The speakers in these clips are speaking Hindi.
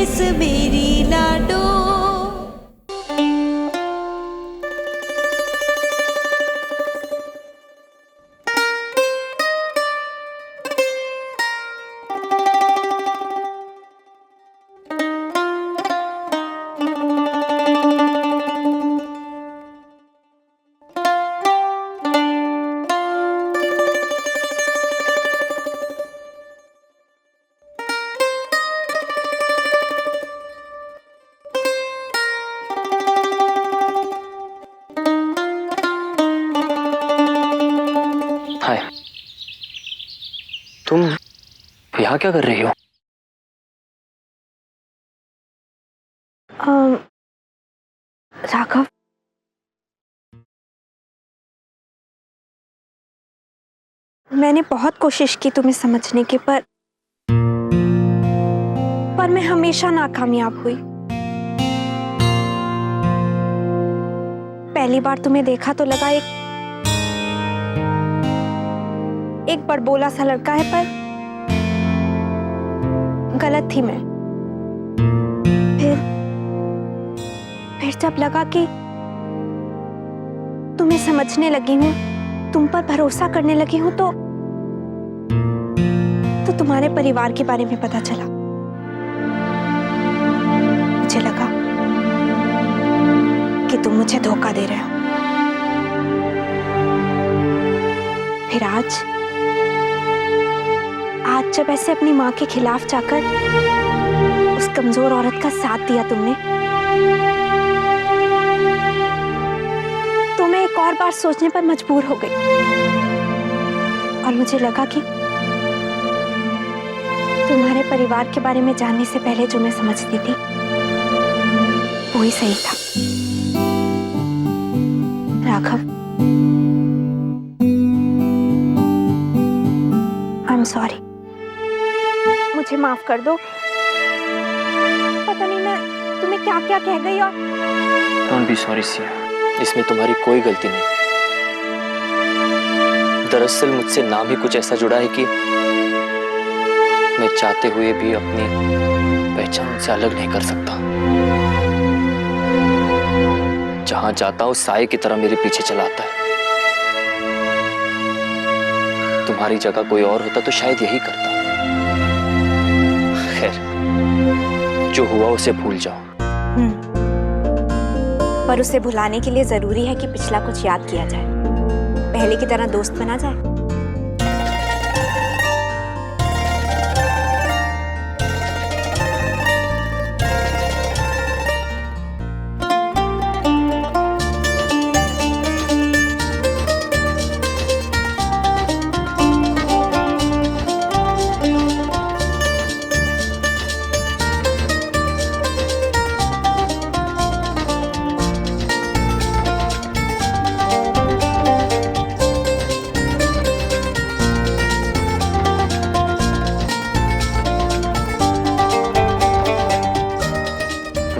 परदेस मेरी लाडो। हाय, तुम यहाँ क्या कर रही हो? राघव, मैंने बहुत कोशिश की तुम्हें समझने की, पर मैं हमेशा नाकामयाब हुई। पहली बार तुम्हें देखा तो लगा एक बड़बोला सा लड़का है, पर गलत थी मैं। फिर जब लगा कि तुम्हें समझने लगी हूँ, तुम पर भरोसा करने लगी हूँ, तो तुम्हारे परिवार के बारे में पता चला। मुझे लगा कि तुम मुझे धोखा दे रहे हो। फिर आज जब ऐसे अपनी माँ के खिलाफ जाकर उस कमजोर औरत का साथ दिया तुमने, तो मैं एक और बार सोचने पर मजबूर हो गई। और मुझे लगा कि तुम्हारे परिवार के बारे में जानने से पहले जो मैं समझती थी वो ही सही था। राघव, आई एम सॉरी, मुझे माफ कर दो। पता नहीं मैं तुम्हें क्या क्या कह गई। और डोंट बी सॉरी सिया, इसमें तुम्हारी कोई गलती नहीं। दरअसल मुझसे नाम ही कुछ ऐसा जुड़ा है कि मैं चाहते हुए भी अपनी पहचान से अलग नहीं कर सकता। जहां जाता हूं साए की तरह मेरे पीछे चला आता है। तुम्हारी जगह कोई और होता तो शायद यही करता। खैर, जो हुआ उसे भूल जाओ। पर उसे भुलाने के लिए जरूरी है कि पिछला कुछ याद किया जाए, पहले की तरह दोस्त बना जाए।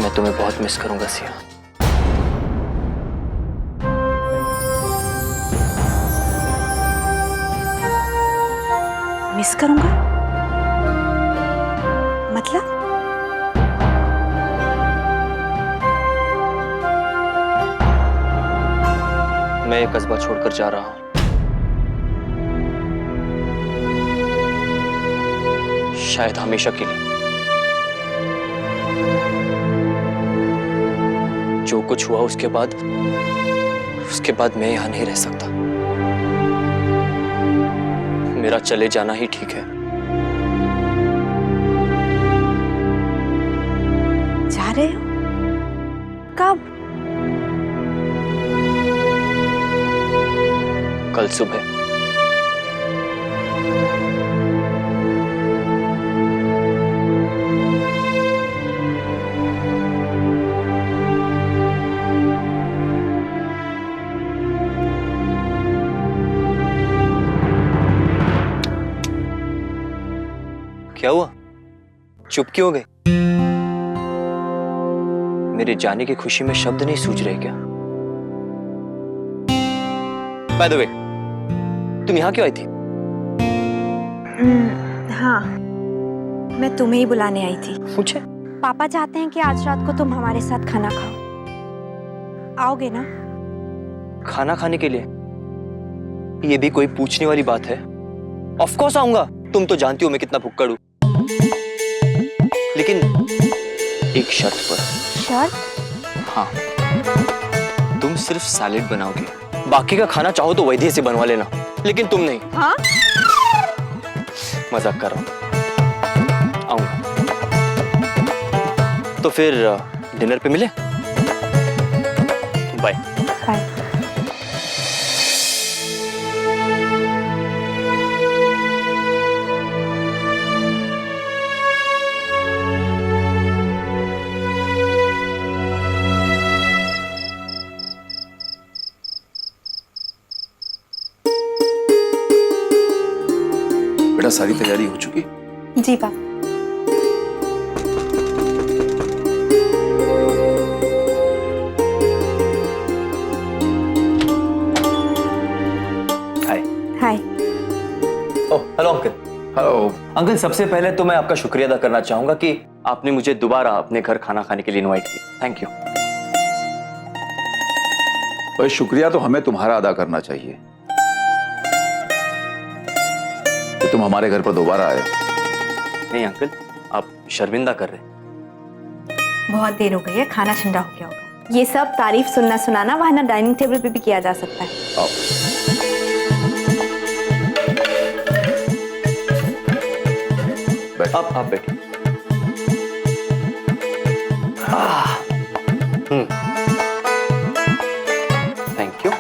मैं तुम्हें बहुत मिस करूंगा सिया। मिस करूंगा मतलब? मैं ये कस्बा छोड़कर जा रहा हूं। शायद हमेशा के लिए। जो कुछ हुआ उसके बाद मैं यहां नहीं रह सकता। मेरा चले जाना ही ठीक है। जा रहे हो? कब? कल सुबह। क्या हुआ? चुप क्यों हो गए? मेरे जाने की खुशी में शब्द नहीं सूझ रहे क्या? बाय द वे, तुम यहां क्यों आई थी? हाँ, मैं तुम्हें ही बुलाने आई थी। मुझे? पापा चाहते हैं कि आज रात को तुम हमारे साथ खाना खाओ। आओगे ना? खाना खाने के लिए? ये भी कोई पूछने वाली बात है? ऑफ कोर्स आऊंगा। तुम तो जानती हो मैं कितना भुक्कड़ हूं। लेकिन एक शर्त पर। शर्त? हाँ, तुम सिर्फ सैलेड बनाओगे, बाकी का खाना चाहो तो वैद्य से बनवा लेना, लेकिन तुम नहीं। हाँ? मजाक कर रहा हूं। आऊंगा। तो फिर डिनर पे मिले। बाय। बाय। बेटा सारी तैयारी हो चुकी? जी पापा। Hi. Hi. Oh hello uncle. Hello. Uncle, सबसे पहले तो मैं आपका शुक्रिया अदा करना चाहूंगा कि आपने मुझे दोबारा अपने घर खाना खाने के लिए इनवाइट किया। Thank you. भाई शुक्रिया तो हमें तुम्हारा अदा करना चाहिए कि तुम हमारे घर पर दोबारा आए। नहीं अंकल, आप शर्मिंदा कर रहे। बहुत देर हो गई है, खाना ठंडा हो गया होगा। ये सब तारीफ सुनना सुनाना वहां डाइनिंग टेबल पे भी किया जा सकता है। आओ। आप बैठिए। Thank you.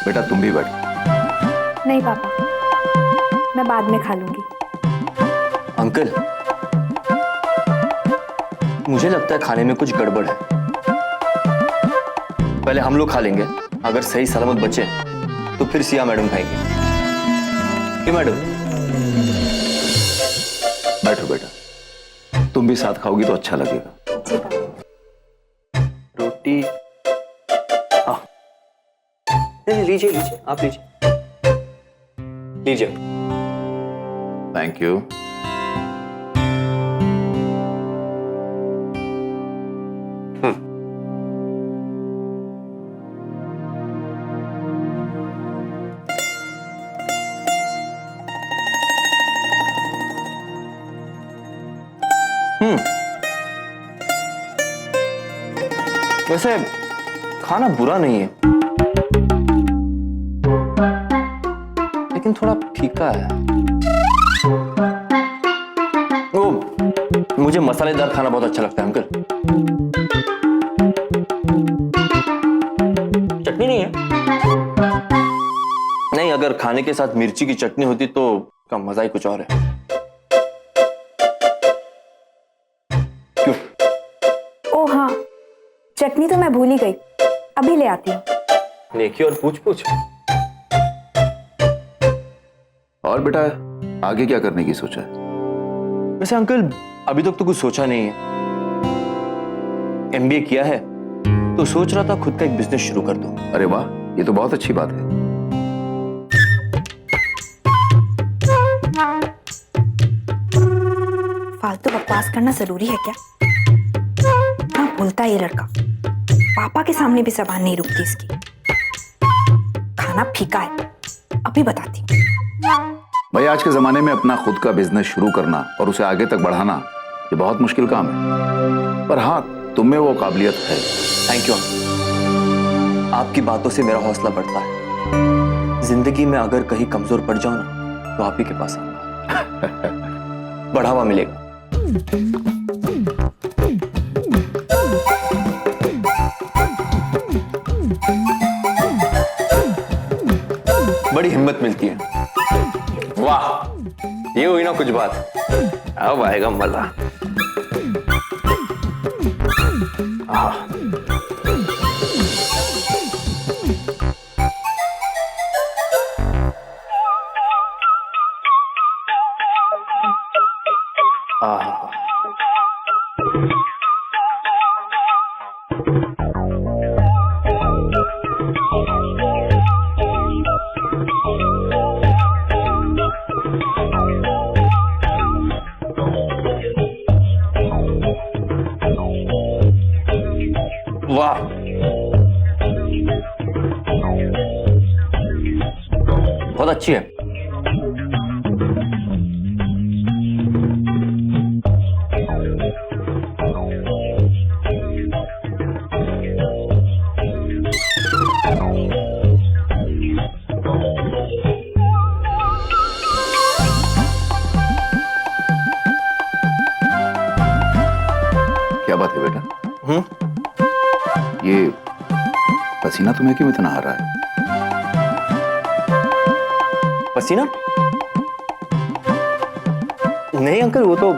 बेटा तुम भी बैठ। नहीं पापा, मैं बाद में खा लूंगी। अंकल, मुझे लगता है खाने में कुछ गड़बड़ है। पहले हम लोग खा लेंगे, अगर सही सलामत बचे तो फिर सिया मैडम खाएंगे। क्यों मैडम? बैठो बेटा, तुम भी साथ खाओगी तो अच्छा लगेगा। जी पापा। रोटी। हाँ, नहीं लीजिए लीजिए, आप लीजिए लीजिए। Thank you. वैसे खाना बुरा नहीं है, लेकिन थोड़ा फीका है। वो मुझे मसालेदार खाना बहुत अच्छा लगता है अंकल। चटनी नहीं है? नहीं, अगर खाने के साथ मिर्ची की चटनी होती तो का मजा ही कुछ और है। क्यों? ओ हाँ, चटनी तो मैं भूल ही गई, अभी ले आती हूँ। नेकी और पूछ पूछ। और बेटा आगे क्या करने की सोचा है? वैसे अंकल अभी तक तो कुछ सोचा नहीं है। एमबीए किया है तो सोच रहा था खुद का एक बिजनेस शुरू कर दूं। अरे वाह, ये तो बहुत अच्छी बात है। फालतू बकवास करना जरूरी है क्या? ना बोलता ये लड़का, पापा के सामने भी जबान नहीं रुकती इसकी। खाना फीका है, अभी बताती हूँ। भाई आज के जमाने में अपना खुद का बिजनेस शुरू करना और उसे आगे तक बढ़ाना ये बहुत मुश्किल काम है, पर हाँ तुम में वो काबिलियत है। थैंक यू अंकल, आपकी बातों से मेरा हौसला बढ़ता है। जिंदगी में अगर कहीं कमजोर पड़ जाऊं ना तो आप ही के पास आऊंगा, बढ़ावा मिलेगा। बड़ी हिम्मत मिलती है। वाह, ये हुई ना कुछ बात। अब आएगा मजा। वाह, बहुत अच्छी है। क्या बात है बेटा? ये पसीना तुम्हें क्यों इतना आ रहा है? पसीना? नहीं अंकल, वो तो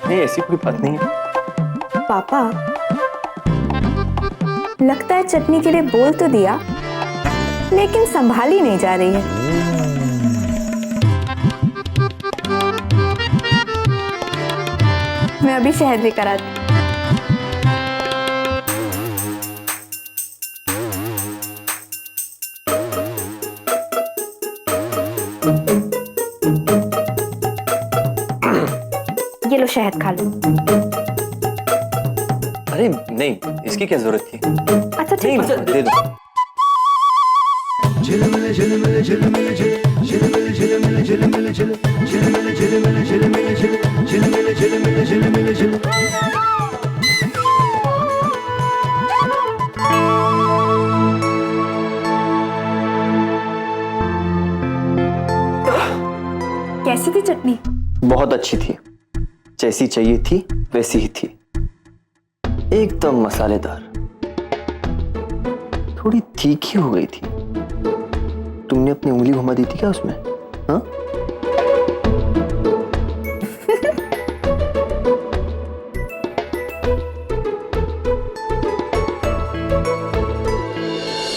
नहीं, ऐसी कोई बात नहीं है। पापा, लगता है चटनी के लिए बोल तो दिया, लेकिन संभाली नहीं जा रही है। मैं अभी शहद लेकर आती। ये लो शहद खा लो। अरे नहीं, इसकी क्या जरूरत थी? अच्छा ठीक है, दे दो। कैसी थी चटनी? बहुत अच्छी थी, जैसी चाहिए थी वैसी ही थी, एकदम मसालेदार। थोड़ी तीखी हो गई थी। तुमने अपनी उंगली घुमा दी थी क्या उसमें? हाँ?